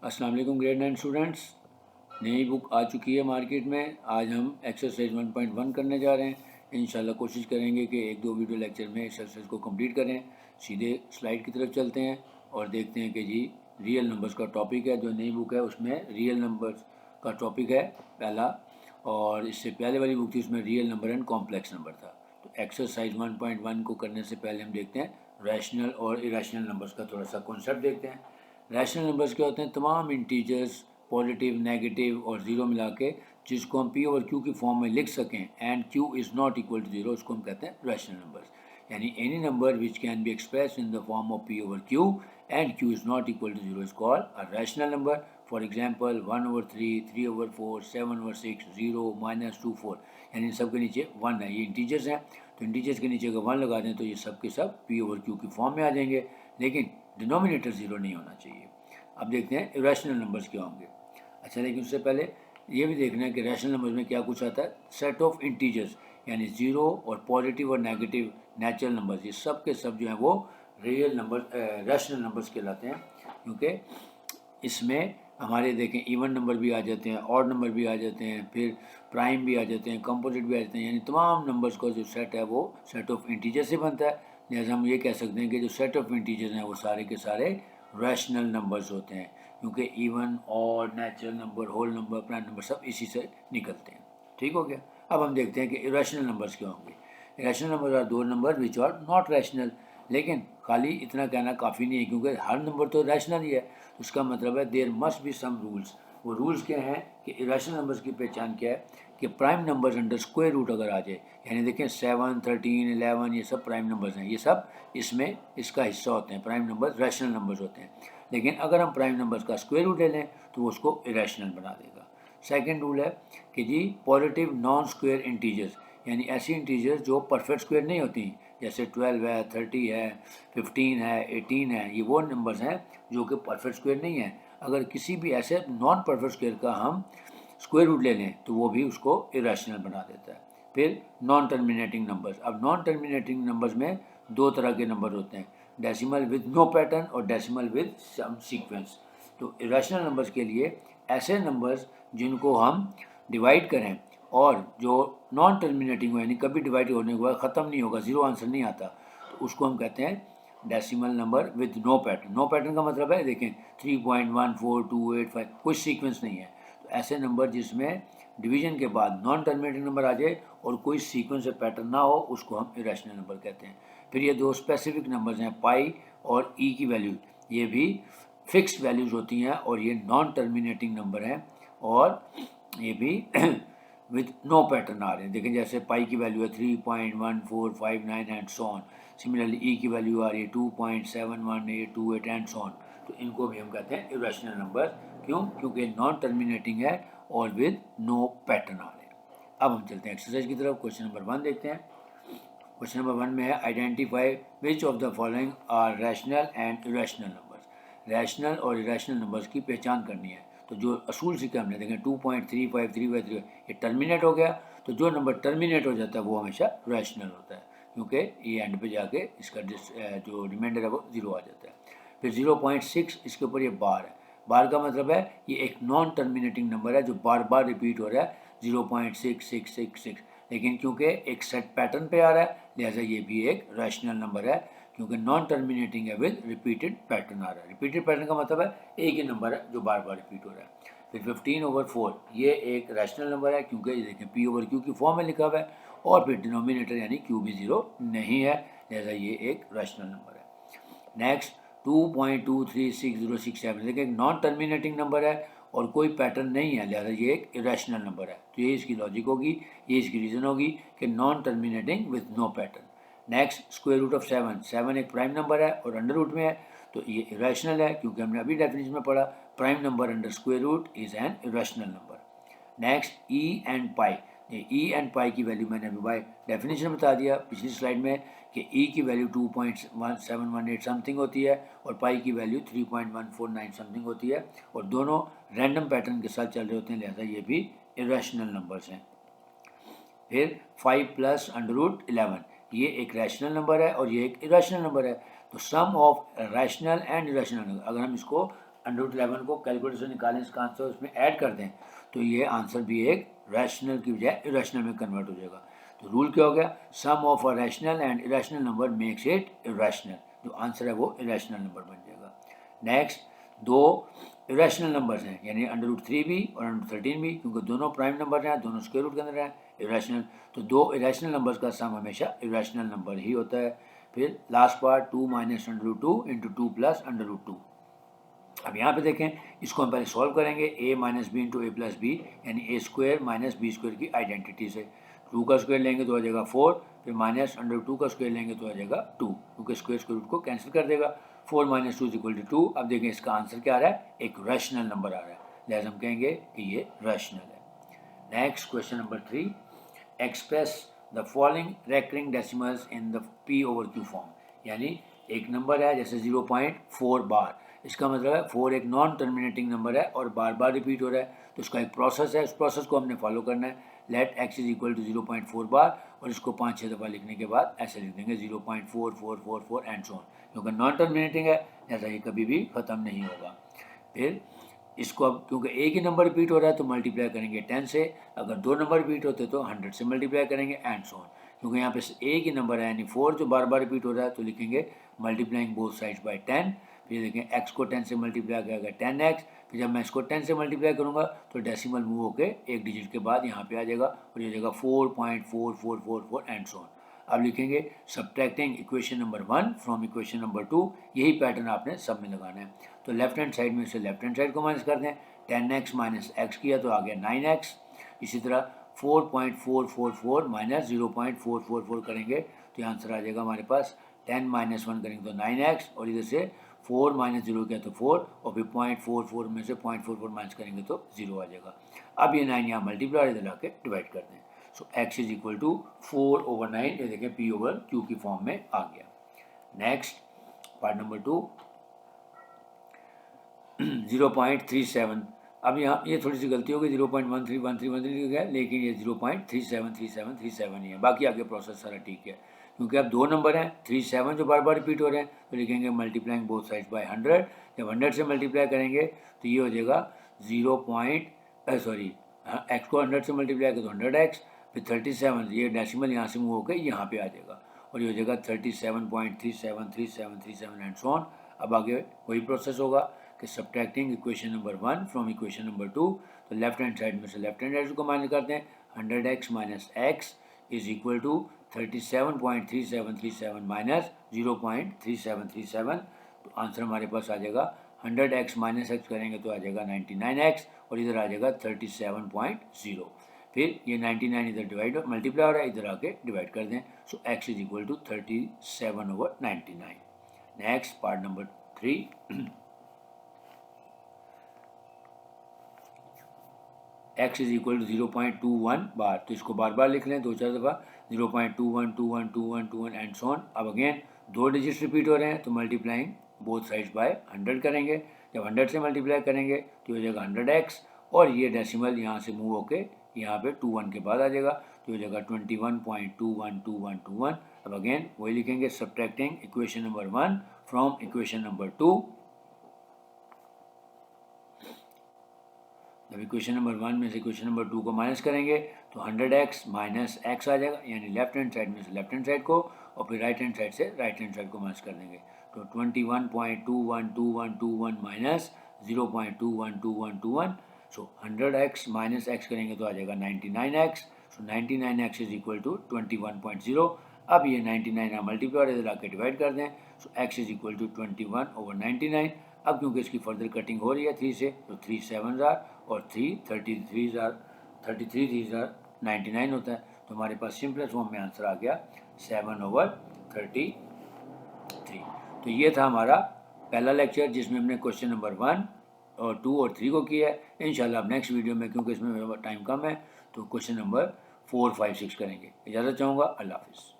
अस्सलाम वालेकुम grade 9 students. नई बुक आ चुकी है मार्केट में। आज हम एक्सरसाइज 1.1 करने जा रहे हैं। इंशाल्लाह कोशिश करेंगे कि एक दो वीडियो लेक्चर में एक्सरसाइज को कंप्लीट करें। सीधे स्लाइड की तरफ चलते हैं और देखते हैं कि जी रियल नंबर्स का टॉपिक है। जो नई बुक है उसमें रियल नंबर्स का टॉपिक है पहला, और इससे पहले वाली बुक थी उसमें real number and complex number था। तो एक्सरसाइज 1.1 को करने से पहले हम देखते हैं रैशनल और इरेशनल नंबर्स का थोड़ा सा कॉन्सेप्ट देखते हैं। रैशनल नंबर्स क्या होते हैं? तमाम इंटीजर्स पॉजिटिव, नेगेटिव और ज़ीरो मिला के जिसको हम पी ओवर क्यू की फॉर्म में लिख सकें and Q is not equal to zero, उसको हम कहते हैं रैशनल नंबर्स। यानी any number which can be express in the form of P over Q and Q is not equal to zero is called a rational number. For example 1/3, 3/4, 7/6, 0, -2, 4, यानी इन सब के नीचे 1 है। ये इंटीजर्स हैं, तो इंटीजर्स के नीचे अगर 1 लगा दें तो ये सब के सब पी ओवर क्यू की फॉर्म में आ जाएंगे, लेकिन डिनोमिनेटर ज़ीरो नहीं होना चाहिए। अब देखते हैं इरेशनल नंबर्स क्या होंगे। अच्छा, लेकिन उससे पहले ये भी देखना है कि रैशनल नंबर्स में क्या कुछ आता है। सेट ऑफ इंटीजर्स यानी ज़ीरो और पॉजिटिव और नेगेटिव नेचुरल नंबर्स, ये सब के सब जो हैं वो रियल नंबर रैशनल नंबर्स कहलाते हैं, क्योंकि इसमें हमारे देखें इवन नंबर भी आ जाते हैं, ऑड नंबर भी आ जाते हैं, फिर प्राइम भी आ जाते हैं, कंपोजिट भी आ जाते हैं। यानी तमाम नंबर्स का जो सेट है वो सेट ऑफ इंटीजर से बनता है। जैसे हम ये कह सकते हैं कि जो सेट ऑफ इंटीजर्स हैं वो सारे के सारे रैशनल नंबर्स होते हैं, क्योंकि even, odd, natural number, whole number, prime number सब इसी से निकलते हैं। ठीक हो गया। अब हम देखते हैं कि इरेशनल नंबर्स क्या होंगे। Irrational number are those number which are not rational. लेकिन खाली इतना कहना काफ़ी नहीं है, क्योंकि हर नंबर तो रैशनल ही है। उसका मतलब है there must be some rules. वो रूल्स क्या हैं कि इरेशनल नंबर्स की पहचान क्या है कि prime numbers under square root अगर आ जाए, यानी देखें 7, 13, 11 ये सब प्राइम नंबर्स हैं, ये सब इसमें इसका हिस्सा होते हैं। प्राइम नंबर्स रैशनल नंबर्स होते हैं। लेकिन अगर हम प्राइम नंबर्स का स्क्वायर रूट ले लें तो वो उसको इरेशनल बना देगा। सेकेंड रूल है कि जी पॉजिटिव नॉन स्क्वायर इंटीजर्स, यानी ऐसी इंटीजर्स जो परफेक्ट स्क्वायर नहीं होती, जैसे 12 है, 30 है, 15 है, 18 है, ये वो नंबर्स हैं जो कि परफेक्ट स्क्वायर नहीं है। अगर किसी भी ऐसे नॉन परफेक्ट स्क्वायर का हम स्क्वायर रूट ले लें तो वो भी उसको इरेशनल बना देता है। फिर नॉन टर्मिनेटिंग नंबर्स। अब नॉन टर्मिनेटिंग नंबर्स में दो तरह के नंबर होते हैं, डेसिमल विद नो पैटर्न और डेसिमल विद सम सीक्वेंस। तो इरेशनल नंबर्स के लिए ऐसे नंबर्स जिनको हम डिवाइड करें और जो नॉन टर्मिनेटिंग हो, यानी कभी डिवाइड होने के बाद ख़त्म नहीं होगा, ज़ीरो आंसर नहीं आता, तो उसको हम कहते हैं decimal number with no pattern. No pattern का मतलब है देखें 3.14285, कोई सीक्वेंस नहीं है। तो ऐसे नंबर जिसमें डिवीजन के बाद नॉन टर्मिनेटिंग नंबर आ जाए और कोई सीक्वेंस या पैटर्न ना हो, उसको हम इरेशनल नंबर कहते हैं। फिर ये दो स्पेसिफिक नंबर्स हैं पाई और ई की वैल्यू, ये भी फिक्स्ड वैल्यूज़ होती हैं और ये नॉन टर्मिनेटिंग नंबर हैं, और ये भी विद नो पैटर्न आ रहे हैं। देखें जैसे पाई की वैल्यू है 3.1459 एंड सो ऑन। सिमिलरली ई की वैल्यू आ रही है 2.71828 एंड सो ऑन। तो इनको भी हम कहते हैं इरेशनल नंबर। क्यों? क्योंकि नॉन टर्मिनेटिंग है और विद नो पैटर्न आ रहे हैं। अब हम चलते हैं एक्सरसाइज की तरफ। क्वेश्चन नंबर 1 देखते हैं। क्वेश्चन नंबर 1 में है identify which of the following are rational and irrational numbers. Rational और इरेशनल नंबर्स की पहचान करनी है। तो जो असूल सीखे हमने देखें 2.35, ये टर्मिनेट हो गया, तो जो नंबर टर्मिनेट हो जाता है वो हमेशा रैशनल होता है, क्योंकि ये एंड पे जाके इसका जो रिमाइंडर है वो ज़ीरो आ जाता है। फिर 0.6 इसके ऊपर ये बार है। बार का मतलब है ये एक नॉन टर्मिनेटिंग नंबर है जो बार बार रिपीट हो रहा है, 0.6666, लेकिन क्योंकि एक सेट पैटर्न पे आ रहा है लिहाजा ये भी एक रैशनल नंबर है, क्योंकि नॉन टर्मिनेटिंग है विद रिपीटेड पैटर्न आ रहा है। रिपीटेड पैटर्न का मतलब है एक ही नंबर है जो बार बार रिपीट हो रहा है। फिर 15/4 ये एक रैशनल नंबर है, क्योंकि ये देखें पी ओवर क्यू की फॉर्म में लिखा हुआ है, और फिर डिनोमिनेटर यानी क्यू भी ज़ीरो नहीं है, लिहाजा ये एक रैशनल नंबर है। नेक्स्ट 2.236067, देखिए एक नॉन टर्मिनेटिंग नंबर है और कोई पैटर्न नहीं है, लिहाजा ये एक इरेशनल नंबर है। तो ये इसकी लॉजिक होगी, ये इसकी रीज़न होगी कि non terminating with no pattern. Next square root of 7, 7 एक प्राइम नंबर है और अंडर रूट में है, तो ये इरेशनल है, क्योंकि हमने अभी डेफिनेशन में पढ़ा prime number under square root is an irrational number. Next E and pi. E and pi की वैल्यू मैंने अभी बाय डेफिनेशन बता दिया पिछली स्लाइड में कि ई की वैल्यू 2.718 समथिंग होती है और पाई की वैल्यू 3.149 समथिंग होती है, और दोनों रैंडम पैटर्न के साथ चल रहे होते हैं, लिहाजा ये भी इरेशनल नंबर्स हैं। फिर 5 + √11, ये एक रैशनल नंबर है और ये एक इरेशनल नंबर है। तो सम ऑफ रैशनल एंड इरेशनल, अगर हम इसको √11 को कैलकुलेशन निकालें, इसका आंसर उसमें ऐड कर दें, तो ये आंसर भी एक रैशनल की बजाय इरेशनल में कन्वर्ट हो जाएगा। तो रूल क्या हो गया, sum of a rational and irrational number makes it irrational, जो आंसर है वो इरेशनल नंबर बन जाएगा। नेक्स्ट, दो इरेशनल नंबर्स हैं, यानी √3 भी और √13 भी, क्योंकि दोनों प्राइम नंबर हैं, दोनों स्क्वायर रूट के अंदर हैं, इरेशनल। तो दो इरेशनल नंबर्स का सम हमेशा इरेशनल नंबर ही होता है। फिर लास्ट पार्ट 2 - √2 × 2 + √2। अब यहाँ पे देखें, इसको हम पहले सॉल्व करेंगे, a - b × a + b, यानी a² - b² की आइडेंटिटी से। 2 का स्क्वायर लेंगे तो आ जाएगा 4, फिर -√2 का स्क्वायर लेंगे तो आ जाएगा 2, क्योंकि स्क्वायर रूट को कैंसिल कर देगा। 4 - 2 = 2। अब देखें इसका आंसर क्या आ रहा है, एक रैशनल नंबर आ रहा है, लिहाजा हम कहेंगे कि ये रैशनल है। Next question number 3, express the following recurring decimals in the p/q form, यानी एक नंबर है जैसे 0.4 बार, इसका मतलब है 4 एक नॉन टर्मिनेटिंग नंबर है और बार बार रिपीट हो रहा है, तो इसका एक प्रोसेस है, उस प्रोसेस को हमने फॉलो करना है। लेट x = 0.4 बार, और इसको 5-6 दफ़ा लिखने के बाद ऐसे लिख देंगे 0.4444 एंड सो ऑन, क्योंकि नॉन टर्मिनेटिंग है, जैसा ये कभी भी ख़त्म नहीं होगा। फिर इसको अब क्योंकि एक ही नंबर रिपीट हो रहा है तो मल्टीप्लाई करेंगे 10 से, अगर दो नंबर रिपीट होते तो 100 से मल्टीप्लाई करेंगे एंड सो ऑन। क्योंकि यहाँ पे एक ही नंबर है यानी 4 जो बार बार रिपीट हो रहा है, तो लिखेंगे मल्टीप्लाइंग बोथ साइड्स बाय 10। फिर देखें x को 10 से मल्टीप्लाई करेगा 10x, फिर जब मैं इसको 10 से मल्टीप्लाई करूँगा तो डेसिमल मूव होकर एक डिजिट के बाद यहाँ पे आ जाएगा और ये जाएगा 4.4444 एंड सो ऑन। अब लिखेंगे subtracting equation number 1 from equation number 2, यही पैटर्न आपने सब में लगाना है। तो लेफ्ट हैंड साइड में से लेफ्ट हैंड साइड को माइनस कर दें, 10x - x किया तो आ गया 9x। इसी तरह 4.444 - 0.444 करेंगे तो आंसर आ जाएगा हमारे पास 10 - 1 करेंगे तो 9x, और इधर से 4 - 0 किया तो 4, और फिर 0.44 में से 0.44 माइनस करेंगे तो 0 आ जाएगा। अब ये 9 यहाँ मल्टीप्लाई इधर लाके डिवाइड कर दें, सो x = 4/9, ये देखें p/q की फॉर्म में आ गया। Next part number 2, 0.37। अब यहाँ ये थोड़ी सी गलती हो गई, 0.131313 लिखा है, लेकिन ये 0.373737 ही है, बाकी आगे प्रोसेस सारा ठीक है। क्योंकि अब दो नंबर हैं 37 जो बार बार रिपीट हो रहे हैं, तो लिखेंगे मल्टीप्लाइंग बोथ साइड्स बाय 100। जब 100 से मल्टीप्लाई करेंगे तो ये हो जाएगा x को 100 से मल्टीप्लाई करें तो 100x, फिर 37, ये डेसिमल यहाँ से मूव होकर यहाँ पे आ जाएगा और ये हो जाएगा 37.373737 एंड सो ऑन। अब आगे वही प्रोसेस होगा कि subtracting equation number 1 from equation number 2, तो लेफ्ट हैंड साइड में से लेफ्ट हैंड साइड को माइनस करते हैं, 100x - x = 37.3737 माइनस 0.3737, तो आंसर हमारे पास आ जाएगा 100x - x करेंगे तो आ जाएगा 99x, और इधर आ जाएगा 37.0। फिर ये 99 इधर डिवाइड मल्टीप्लाई हो रहा है, इधर आके डिवाइड कर दें, सो x = 37/99। Next part number 3, x = 0.21 बार, तो इसको बार बार लिख लें 2-4 दफ़ा, 0.21212121 एंड सो ऑन। अब अगेन दो डिजिट्स रिपीट हो रहे हैं तो मल्टीप्लाइंग बोथ साइड्स बाय 100 करेंगे, जब 100 से मल्टीप्लाई करेंगे तो हो जाएगा 100x, और ये डेसिमल यहाँ से मूव होके यहाँ पे 21 के बाद आ जाएगा, तो हो जाएगा 21.212121। अब अगेन वही लिखेंगे subtracting equation number 1 from equation number 2। जब इक्वेशन नंबर 1 में से इक्वेशन नंबर 2 को माइनस करेंगे तो 100x - x आ जाएगा, यानी लेफ्ट हैंड साइड में से लेफ्ट हैंड साइड को, और फिर राइट हैंड साइड से राइट हैंड साइड को माइनस कर देंगे, तो 21.212121 माइनस 0.212121, सो 100x - x करेंगे तो आ जाएगा 99x, सो 99x = 21.0। अब ये 99 यहाँ मल्टीप्लाई इधर आके डिवाइड कर दें, सो x = 21/99। अब क्योंकि इसकी फर्दर कटिंग हो रही है 3 से, तो 3 7s और 3 33 99 होता है, तो हमारे पास सिंपलेस्ट फॉर्म में आंसर आ गया 7/33। तो ये था हमारा पहला लेक्चर जिसमें हमने क्वेश्चन नंबर 1 और 2 और 3 को किया है। इंशाल्लाह अब नेक्स्ट वीडियो में, क्योंकि इसमें मेरा टाइम कम है, तो क्वेश्चन नंबर 4 5 6 करेंगे। इजाज़त चाहूँगा, अल्लाह हाफिज़।